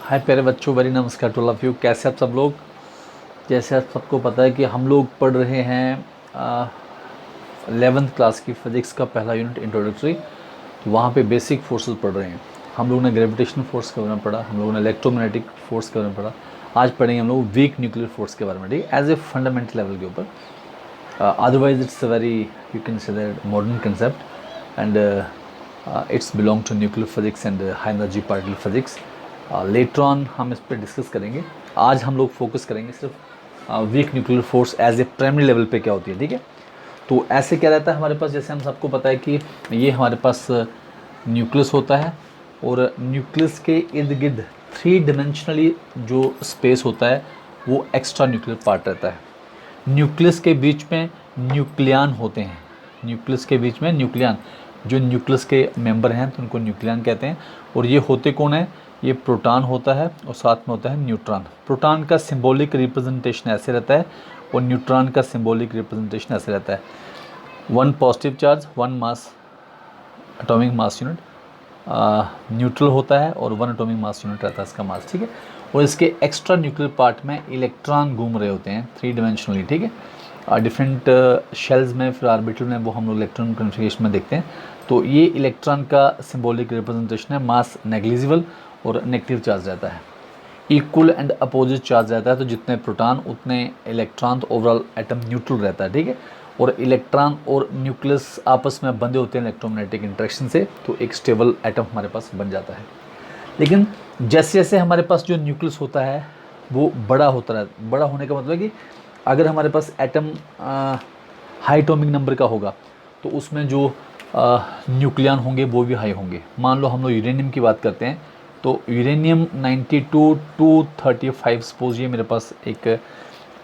हाय प्यारे बच्चों, वेरी नमस्कार टू ऑल ऑफ यू। कैसे आप सब लोग। जैसे आप सबको पता है कि हम लोग पढ़ रहे हैं 11th क्लास की फिज़िक्स का पहला यूनिट इंट्रोडक्टरी। तो वहाँ पे बेसिक फोर्सेस पढ़ रहे हैं। हम लोगों ने ग्रेविटेशनल फोर्स के बारे में पढ़ा, हम लोगों ने इलेक्ट्रोमैग्नेटिक फोर्स के बारे में पढ़ा। आज पढ़ेंगे हम लोग वीक न्यूक्लियर फोर्स के बारे में, ठीक है, एज ए फंडामेंटल लेवल के ऊपर। Otherwise it's a very, you can say that, modern concept and it's belong to nuclear physics and high energy particle physics. Later on हम इस पर डिस्कस करेंगे। आज हम लोग फोकस करेंगे सिर्फ weak nuclear force as a primary level पे क्या होती है, ठीक है। तो ऐसे क्या रहता है हमारे पास, जैसे हम सबको पता है कि ये हमारे पास न्यूक्लियस होता है और न्यूक्लियस के इर्द गिर्द 3 डायमेंशनली जो स्पेस होता है वो एक्स्ट्रा न्यूक्लियर पार्ट रहता है। न्यूक्लियस के बीच में न्यूक्लियन होते हैं। न्यूक्लियस के बीच में न्यूक्लियन, जो न्यूक्लियस के मेंबर हैं तो उनको न्यूक्लियन कहते हैं। और ये होते कौन है, ये प्रोटॉन होता है और साथ में होता है न्यूट्रॉन। प्रोटॉन का सिंबॉलिक रिप्रेजेंटेशन ऐसे रहता है और न्यूट्रॉन का सिंबॉलिक रिप्रेजेंटेशन ऐसे रहता है। 1 पॉजिटिव चार्ज, 1 मास, एटॉमिक मास यूनिट न्यूट्रल होता है और 1 एटॉमिक मास यूनिट रहता है इसका मास, ठीक है। और इसके एक्स्ट्रा न्यूक्लियर पार्ट में इलेक्ट्रॉन घूम रहे होते हैं 3 डायमेंशनली, ठीक है। डिफरेंट शेल्स में, फिर ऑर्बिटल में, वो हम लोग इलेक्ट्रॉन कॉन्फ़िगरेशन में देखते हैं। तो ये इलेक्ट्रॉन का सिंबॉलिक रिप्रेजेंटेशन है। मास नेग्लिजिबल और नेगेटिव चार्ज रहता है। इक्वल एंड अपोजिट चार्ज रहता है, तो जितने प्रोटॉन उतने इलेक्ट्रॉन, तो ओवरऑल एटम न्यूट्रल रहता है, ठीक है। और इलेक्ट्रॉन और न्यूक्लियस आपस में बंधे होते हैं इलेक्ट्रोमैग्नेटिक इंटरेक्शन से, तो एक स्टेबल एटम हमारे पास बन जाता है। लेकिन जैसे जैसे हमारे पास जो न्यूक्लियस होता है वो बड़ा होता है। बड़ा होने का मतलब है कि अगर हमारे पास एटम हाई एटॉमिक नंबर का होगा तो उसमें जो न्यूक्लियन होंगे वो भी हाई होंगे। मान लो हम लोग यूरेनियम की बात करते हैं, तो यूरेनियम 92 टू 35, सपोज ये मेरे पास एक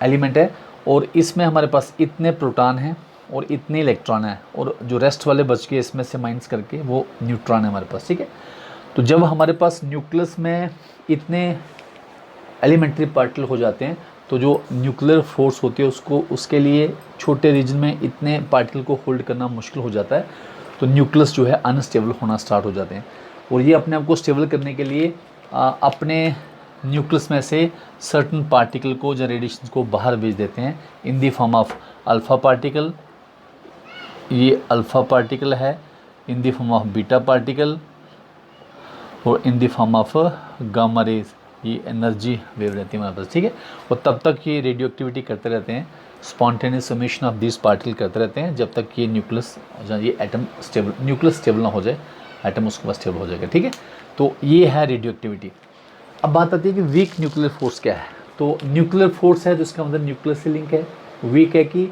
एलिमेंट है और इसमें हमारे पास इतने प्रोटॉन हैं और इतने इलेक्ट्रॉन हैं, और जो रेस्ट वाले बच के इसमें से माइनस करके वो न्यूट्रॉन है हमारे पास, ठीक है। तो जब हमारे पास न्यूक्लियस में इतने एलिमेंट्री पार्टिकल हो जाते हैं तो जो न्यूक्लियर फोर्स होती है उसको, उसके लिए छोटे रीजन में इतने पार्टिकल को होल्ड करना मुश्किल हो जाता है। तो न्यूक्लियस जो है अनस्टेबल होना स्टार्ट हो जाते हैं और ये अपने आप को स्टेबल करने के लिए अपने न्यूक्लियस में से सर्टन पार्टिकल को या रेडिएशन को बाहर भेज देते हैं in the form of alpha particle. ये अल्फ़ा पार्टिकल है, in the form of beta particle और in the form of gamma rays. ये एनर्जी वेव रहती है हमारे पास, ठीक है। और तब तक ये रेडियो एक्टिविटी करते रहते हैं, spontaneous summation of this particle करते रहते हैं जब तक ये न्यूक्लियस, ये एटम स्टेबल, न्यूक्लियस स्टेबल ना हो जाए, एटम उसके बाद स्टेबल हो जाएगा, ठीक है। तो ये है रेडियो एक्टिविटी। अब बात आती है कि वीक न्यूक्लियर फोर्स क्या है। तो न्यूक्लियर फोर्स है तो इसका मतलब न्यूक्लियस से लिंक है। वीक है कि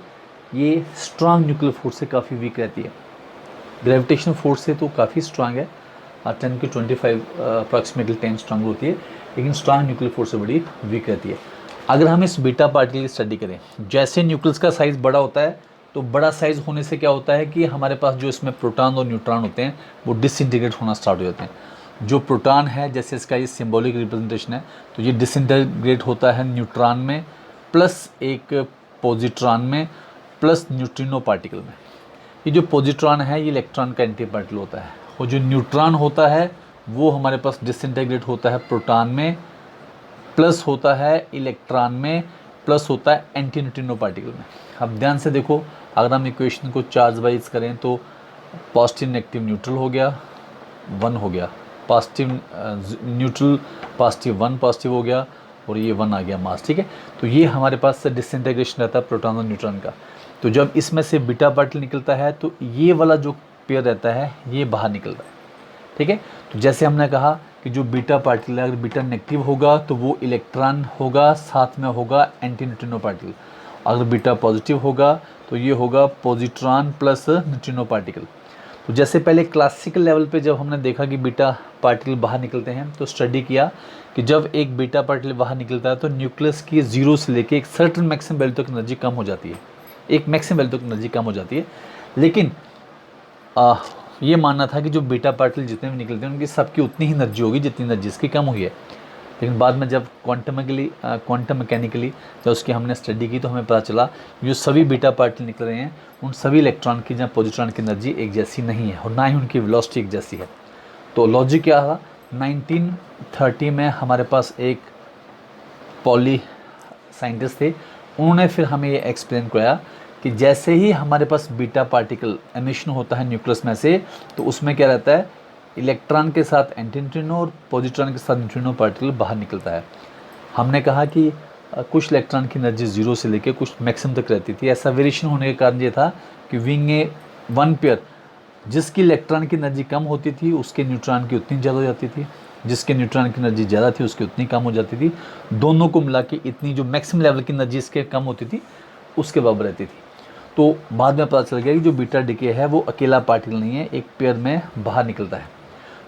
ये स्ट्रांग न्यूक्लियर फोर्स से काफ़ी वीक रहती है। ग्रेविटेशनल फोर्स से तो काफ़ी स्ट्रांग है, 10 की 25 अप्रॉक्सीमेटली 10 स्ट्रांग होती है, लेकिन स्ट्रांग न्यूक्लियर फोर्स से बड़ी वीक रहती है। अगर हम इस बीटा पार्टिकल की स्टडी करें, जैसे न्यूक्लियस का साइज़ बड़ा होता है तो बड़ा साइज़ होने से क्या होता है कि हमारे पास जो इसमें प्रोटॉन और न्यूट्रॉन होते हैं वो डिसइंटीग्रेट होना स्टार्ट हो जाते हैं। जो प्रोटॉन है, जैसे इसका ये सिंबॉलिक रिप्रेजेंटेशन है, तो ये डिसइंटीग्रेट होता है न्यूट्रॉन में, प्लस एक पॉजिट्रॉन में, प्लस न्यूट्रिनो पार्टिकल में। ये जो पॉजिट्रॉन है ये इलेक्ट्रॉन का एंटी पार्टिकल होता है, और जो न्यूट्रॉन होता है वो हमारे पास डिसइंटीग्रेट होता है प्रोटॉन में, प्लस होता है इलेक्ट्रॉन में, प्लस होता है एंटी न्यूट्रिनो पार्टिकल में। अब ध्यान से देखो, अगर हम इक्वेशन को चार्ज वाइज करें तो पॉजिटिव नेगेटिव न्यूट्रल हो गया, 1 हो गया, पॉजिटिव न्यूट्रल पॉजिटिव 1 पॉजिटिव हो गया, और ये 1 आ गया मास, ठीक है। तो ये हमारे पास डिसइंटीग्रेशन रहता है प्रोटॉन और न्यूट्रॉन का। तो जब इसमें से बीटा पार्टिकल निकलता है तो ये वाला जो पेयर रहता है ये बाहर निकलता है, ठीक है। तो जैसे हमने कहा कि जो बीटा पार्टिकल है, अगर बीटा नेगेटिव होगा तो वो इलेक्ट्रॉन होगा, साथ में होगा एंटी न्यूट्रिनो पार्टिकल। अगर बीटा पॉजिटिव होगा तो ये होगा पॉजिट्रॉन प्लस न्यूट्रिनो पार्टिकल। तो जैसे पहले क्लासिकल लेवल पे जब हमने देखा कि बीटा पार्टिकल बाहर निकलते हैं तो स्टडी किया कि जब एक बीटा पार्टिकल बाहर निकलता है तो न्यूक्लियस की 0 से लेके एक सर्टन मैक्सिमम वैल्यू तक एनर्जी कम हो जाती है, एक मैक्सिमम वैल्यू तक एनर्जी कम हो जाती है। लेकिन ये मानना था कि जो बीटा पार्टिकल जितने भी निकलते हैं उनकी सबकी उतनी ही एनर्जी होगी जितनी एनर्जी इसकी कम हुई है। लेकिन बाद में जब क्वांटम मैकेनिकली जब उसकी हमने स्टडी की तो हमें पता चला जो सभी बीटा पार्टिकल निकल रहे हैं उन सभी इलेक्ट्रॉन की या पॉजिट्रॉन की एनर्जी एक जैसी नहीं है और ना ही उनकी वेलोसिटी एक जैसी है। तो लॉजिक क्या था 1930 में हमारे पास एक पॉली साइंटिस्ट थे, उन्होंने फिर हमें ये एक्सप्लेन कराया कि जैसे ही हमारे पास बीटा पार्टिकल एमिशन होता है न्यूक्लियस में से, तो उसमें क्या रहता है, इलेक्ट्रॉन के साथ एंटी न्यूट्रिनो और पॉजिट्रॉन के साथ न्यूट्रिनो पार्टिकल बाहर निकलता है। हमने कहा कि कुछ इलेक्ट्रॉन की एनर्जी 0 से लेकर कुछ मैक्सिमम तक रहती थी। ऐसा वेरिएशन होने का कारण ये था कि विंग ए वन पेयर, जिसकी इलेक्ट्रॉन की एनर्जी कम होती थी उसके न्यूट्रॉन की उतनी ज़्यादा हो जाती थी, जिसके न्यूट्रॉन की एनर्जी ज़्यादा थी उसकी उतनी कम हो जाती थी। दोनों को मिला के इतनी जो मैक्सिमम लेवल की एनर्जी इसके कम होती थी उसके बराबर रहती थी। तो बाद में पता चल गया कि जो बीटा डिके है वो अकेला पार्टिकल नहीं है, एक पेयर में बाहर निकलता है।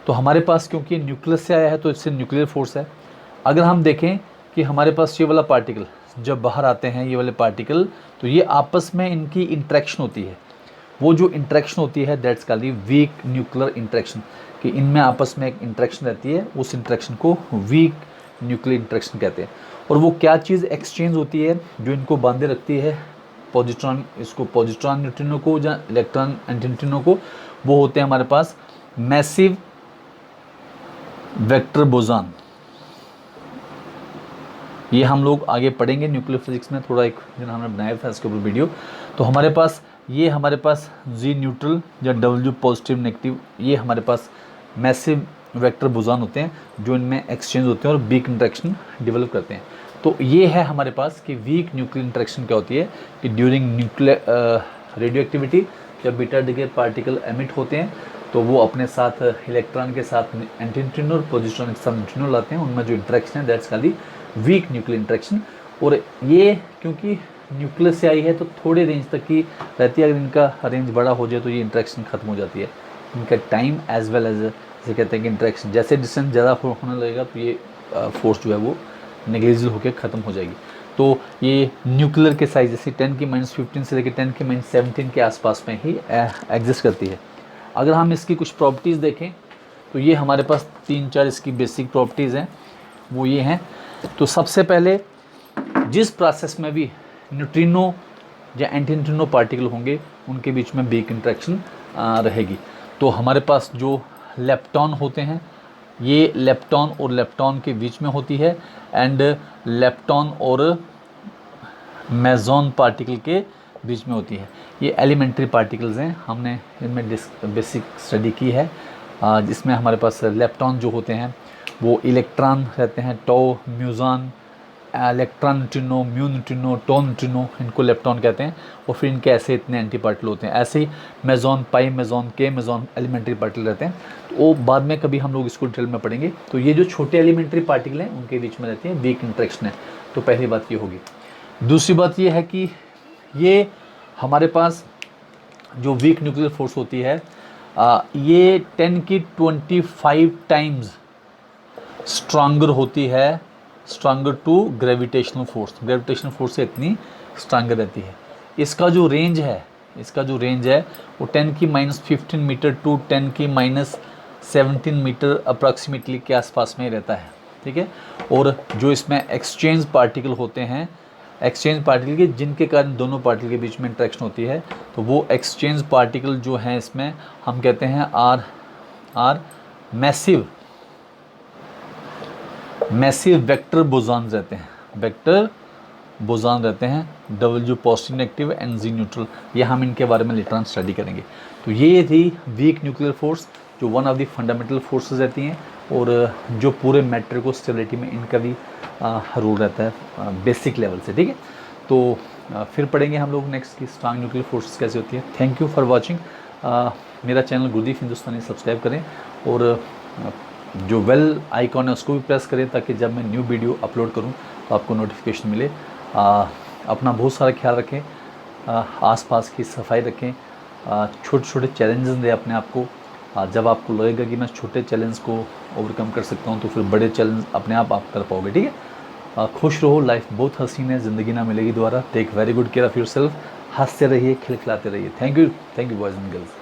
तो हमारे पास क्योंकि न्यूक्लियस से आया है तो इससे न्यूक्लियर फोर्स है। अगर हम देखें कि हमारे पास ये वाला पार्टिकल जब बाहर आते हैं, ये वाले पार्टिकल, तो ये आपस में इनकी इंट्रैक्शन होती है। वो जो इंट्रैक्शन होती है that's called weak nuclear interaction, कि इनमें आपस में एक इंट्रैक्शन रहती है, उस इंट्रैक्शन को वीक न्यूक्लियर इंट्रैक्शन कहते हैं। और वो क्या चीज़ एक्सचेंज होती है जो इनको बांधे रखती है, पॉजिट्रॉन, इसको पॉजिट्रॉन न्यूट्रिनो को या इलेक्ट्रॉन एंटी न्यूट्रिनो को, वो होते हैं हमारे पास मैसिव वेक्टर बोज़ॉन। ये हम लोग आगे पढ़ेंगे न्यूक्लियर फिजिक्स में, थोड़ा एक दिन हमने बनाया था इसके ऊपर वीडियो। तो हमारे पास ये हमारे पास जी न्यूट्रल या डब्ल्यू पॉजिटिव नेगेटिव, ये हमारे पास मैसिव वेक्टर बोज़ॉन होते हैं जो इनमें एक्सचेंज होते हैं और वीक इंटरेक्शन डेवलप करते हैं। तो ये है हमारे पास कि वीक न्यूक्लियर इंटरेक्शन क्या होती है, कि ड्यूरिंग न्यूक्लियर रेडियो एक्टिविटी जब बीटा डिके पार्टिकल एमिट होते हैं तो वो अपने साथ इलेक्ट्रॉन के साथ एंटी न्यूट्रिनो और पॉजिट्रॉन के साथ न्यूट्रिनो लाते हैं, उनमें जो इंटरेक्शन है that's called weak nuclear interaction. और ये क्योंकि न्यूक्लियस से आई है तो थोड़े रेंज तक की रहती है, अगर इनका रेंज बड़ा हो जाए तो ये इंटरेक्शन खत्म हो जाती है, इनका टाइम एज वेल एज, जैसे कहते हैं कि इंटरेक्शन जैसे डिस्टेंस ज़्यादा होने लगेगा तो ये फोर्स जो है वो नेग्लिजिबल होकर ख़त्म हो जाएगी। तो ये न्यूक्लियर के साइज जैसे 10⁻15 से लेकर 10⁻17 के आसपास में ही एग्जिस्ट करती है। अगर हम इसकी कुछ प्रॉपर्टीज़ देखें तो ये हमारे पास 3-4 इसकी बेसिक प्रॉपर्टीज़ हैं, वो ये हैं। तो सबसे पहले जिस प्रोसेस में भी न्यूट्रिनो या एंटी न्यूट्रिनो पार्टिकल होंगे उनके बीच में वीक इंटरेक्शन रहेगी। तो हमारे पास जो लेप्टॉन होते हैं, ये लेप्टॉन और लेप्टॉन के बीच में होती है, एंड लेप्टॉन और मेसॉन पार्टिकल के बीच में होती है। ये एलिमेंट्री पार्टिकल्स हैं, हमने इनमें बेसिक स्टडी की है, जिसमें हमारे पास लेप्टॉन जो होते हैं वो इलेक्ट्रॉन रहते हैं, टो, म्यूजॉन, electron neutrino, mu neutrino, tau neutrino, इनको लेप्टॉन कहते हैं। और फिर इनके ऐसे इतने एंटी पार्टिकल होते हैं। ऐसे ही मेसॉन, पाई मेसॉन, के मेसॉन एलिमेंट्री पार्टिकल रहते हैं। तो वो बाद में कभी हम लोग इसको डिटेल में पढ़ेंगे। तो ये जो छोटे एलिमेंट्री पार्टिकल हैं उनके बीच में रहती हैं वीक इंटरेक्शन है। तो पहली बात ये होगी। दूसरी बात ये है कि ये हमारे पास जो वीक न्यूक्लियर फोर्स होती है, ये 10⁻25 टाइम्स स्ट्रॉन्गर होती है, stronger to gravitational force. Gravitational force से इतनी स्ट्रॉन्गर रहती है। इसका जो रेंज है वो 10⁻15 मीटर टू 10⁻17 मीटर अप्रॉक्सीमेटली के आसपास में रहता है, ठीक है। और जो इसमें एक्सचेंज पार्टिकल होते हैं, एक्सचेंज पार्टिकल के जिनके कारण दोनों पार्टिकल के बीच में इंटरेक्शन होती है, तो वो एक्सचेंज पार्टिकल जो हैं इसमें हम कहते हैं आर मैसिव वेक्टर बोज़ॉन रहते हैं, वेक्टर बोज़ॉन रहते हैं, W positive negative and Z neutral. ये हम इनके बारे में लेटर ऑन स्टडी करेंगे। तो ये थी वीक न्यूक्लियर फोर्स, जो one of the fundamental forces रहती हैं, और जो पूरे मैटर को स्टेबिलिटी में इनका भी रोल रहता है बेसिक लेवल से, ठीक है। तो फिर पढ़ेंगे हम लोग नेक्स्ट की स्ट्रॉन्ग न्यूक्लियर फोर्सेस कैसे होती है। Thank you for watching. मेरा चैनल गुरदीप हिंदुस्तानी सब्सक्राइब करें, और जो बेल आइकॉन है उसको भी प्रेस करें, ताकि जब मैं न्यू वीडियो अपलोड करूं तो आपको नोटिफिकेशन मिले। अपना बहुत सारा ख्याल रखें, आसपास की सफाई रखें, छोटे छोटे चैलेंजेस दें अपने आप को। जब आपको लगेगा कि मैं छोटे चैलेंज को ओवरकम कर सकता हूं, तो फिर बड़े चैलेंज अपने आप कर पाओगे, ठीक है। खुश रहो, लाइफ बहुत हसीन है, ज़िंदगी ना मिलेगी दोबारा। Take very good care of your self, हंसते रहिए, खिलखिलाते रहिए। Thank you boys and girls.